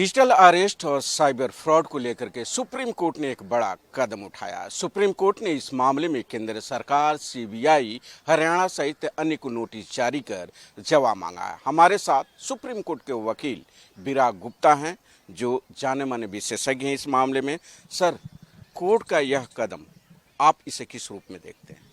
Digital arrest और cyber fraud को लेकर के सुप्रीम कोर्ट ने एक बड़ा कदम उठाया। सुप्रीम कोर्ट ने इस मामले में केंद्र सरकार, सीबीआई, हरियाणा सहित अन्य को नोटिस जारी कर जवाब मांगा है। हमारे साथ सुप्रीम कोर्ट के वकील विराग गुप्ता हैं, जो जाने माने विशेषज्ञ हैं इस मामले में। सर, कोर्ट का यह कदम आप इसे किस रूप में देखते हैं?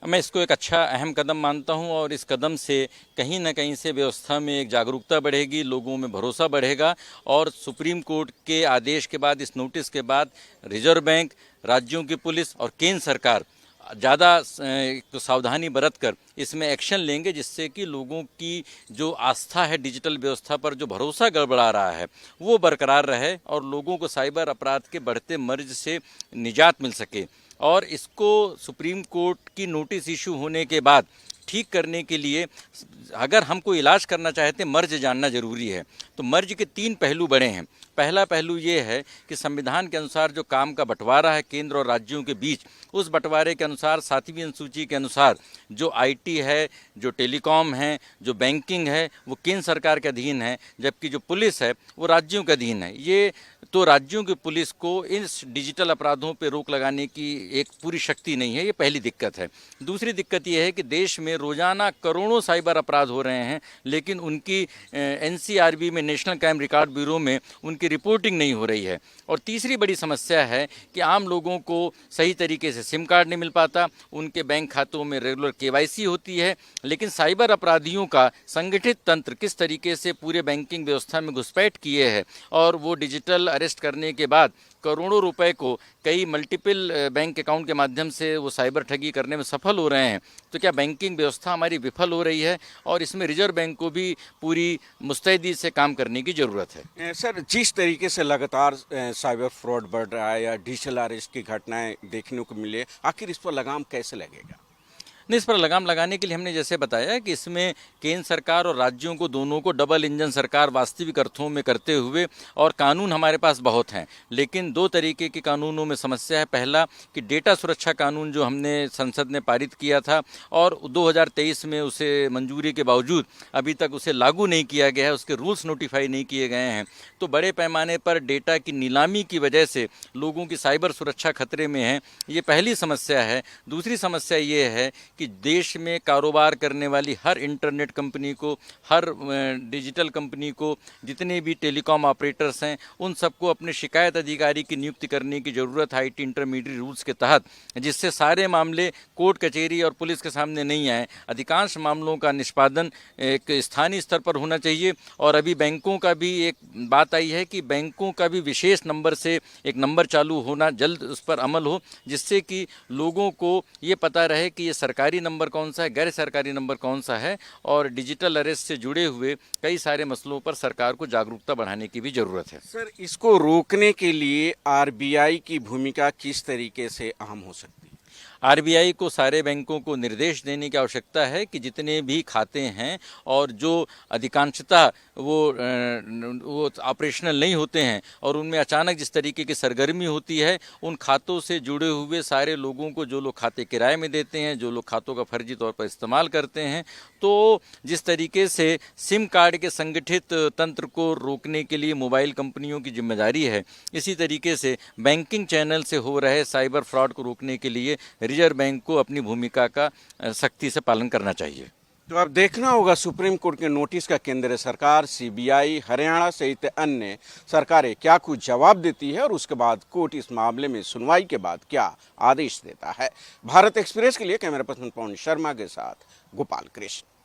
मैं इसको एक अच्छा अहम कदम मानता हूं और इस कदम से कहीं ना कहीं से व्यवस्था में एक जागरूकता बढ़ेगी, लोगों में भरोसा बढ़ेगा। और सुप्रीम कोर्ट के आदेश के बाद, इस नोटिस के बाद रिजर्व बैंक, राज्यों की पुलिस और केंद्र सरकार ज़्यादा सावधानी बरत कर इसमें एक्शन लेंगे, जिससे कि लोगों की जो आस्था है डिजिटल व्यवस्था पर, जो भरोसा गड़बड़ा रहा है, वो बरकरार रहे और लोगों को साइबर अपराध के बढ़ते मर्ज से निजात मिल सके। और इसको सुप्रीम कोर्ट की नोटिस इशू होने के बाद ठीक करने के लिए, अगर हम कोई इलाज करना चाहते हैं, मर्ज जानना जरूरी है। तो मर्ज के 3 पहलू बड़े हैं। पहला पहलू ये है कि संविधान के अनुसार जो काम का बंटवारा है केंद्र और राज्यों के बीच, उस बंटवारे के अनुसार 7वीं अनुसूची के अनुसार जो आईटी है, जो टेलीकॉम है, जो बैंकिंग है, वो केंद्र सरकार के अधीन है, जबकि जो पुलिस है वो राज्यों के अधीन है। ये तो राज्यों की पुलिस को इस डिजिटल अपराधों पर रोक लगाने की एक पूरी शक्ति नहीं है, ये पहली दिक्कत है। दूसरी दिक्कत ये है कि देश में रोजाना करोड़ों साइबर अपराध हो रहे हैं, लेकिन उनकी एनसीआरबी में, नेशनल क्राइम रिकॉर्ड ब्यूरो में, उनकी रिपोर्टिंग नहीं हो रही है। और तीसरी बड़ी समस्या है कि आम लोगों को सही तरीके से सिम कार्ड नहीं मिल पाता, उनके बैंक खातों में रेगुलर केवाईसी होती है, लेकिन साइबर अपराधियों का संगठित तंत्र किस तरीके से पूरे बैंकिंग व्यवस्था में घुसपैठ किए है और वो डिजिटल अरेस्ट करने के बाद करोड़ों रुपए को कई मल्टीपल बैंक अकाउंट के माध्यम से वो साइबर ठगी करने में सफल हो रहे हैं। तो क्या बैंकिंग व्यवस्था हमारी विफल हो रही है? और इसमें रिजर्व बैंक को भी पूरी मुस्तैदी से काम करने की ज़रूरत है। सर, जिस तरीके से लगातार साइबर फ्रॉड बढ़ रहा है या डिजिटल अरेस्ट की घटनाएं देखने को मिले, आखिर इस पर लगाम कैसे लगेगा? नहीं, इस पर लगाम लगाने के लिए हमने जैसे बताया कि इसमें केंद्र सरकार और राज्यों को, दोनों को डबल इंजन सरकार वास्तविक अर्थों में करते हुए, और कानून हमारे पास बहुत हैं, लेकिन 2 तरीके के कानूनों में समस्या है। पहला कि डेटा सुरक्षा कानून जो हमने संसद ने पारित किया था और 2023 में उसे मंजूरी के बावजूद अभी तक उसे लागू नहीं किया गया है, उसके रूल्स नोटिफाई नहीं किए गए हैं। तो बड़े पैमाने पर डेटा की नीलामी की वजह से लोगों की साइबर सुरक्षा खतरे में है, ये पहली समस्या है। दूसरी समस्या ये है कि देश में कारोबार करने वाली हर इंटरनेट कंपनी को, हर डिजिटल कंपनी को, जितने भी टेलीकॉम ऑपरेटर्स हैं, उन सबको अपने शिकायत अधिकारी की नियुक्ति करने की ज़रूरत है आईटी इंटरमीडिएट रूल्स के तहत, जिससे सारे मामले कोर्ट कचहरी और पुलिस के सामने नहीं आए। अधिकांश मामलों का निष्पादन एक स्थानीय स्तर पर होना चाहिए। और अभी बैंकों का भी एक बात आई है कि बैंकों का भी विशेष नंबर से एक नंबर चालू होना, जल्द उस पर अमल हो, जिससे कि लोगों को ये पता रहे कि ये सरकारी नंबर कौन सा है, गैर सरकारी नंबर कौन सा है। और डिजिटल अरेस्ट से जुड़े हुए कई सारे मसलों पर सरकार को जागरूकता बढ़ाने की भी जरूरत है। सर, इसको रोकने के लिए आरबीआई की भूमिका किस तरीके से अहम हो सकती है? आरबीआई को सारे बैंकों को निर्देश देने की आवश्यकता है कि जितने भी खाते हैं और जो अधिकांशतः वो ऑपरेशनल नहीं होते हैं और उनमें अचानक जिस तरीके की सरगर्मी होती है, उन खातों से जुड़े हुए सारे लोगों को, जो लोग खाते किराए में देते हैं, जो लोग खातों का फर्जी तौर पर इस्तेमाल करते हैं, तो जिस तरीके से सिम कार्ड के संगठित तंत्र को रोकने के लिए मोबाइल कंपनियों की जिम्मेदारी है, इसी तरीके से बैंकिंग चैनल से हो रहे साइबर फ्रॉड को रोकने के लिए रिजर्व बैंक को अपनी भूमिका का सख्ती से पालन करना चाहिए। तो अब देखना होगा सुप्रीम कोर्ट के नोटिस का केंद्र सरकार, सीबीआई, हरियाणा सहित अन्य सरकारें क्या कुछ जवाब देती है और उसके बाद कोर्ट इस मामले में सुनवाई के बाद क्या आदेश देता है। भारत एक्सप्रेस के लिए कैमरा पर्सन पवन शर्मा के साथ गोपाल कृष्ण।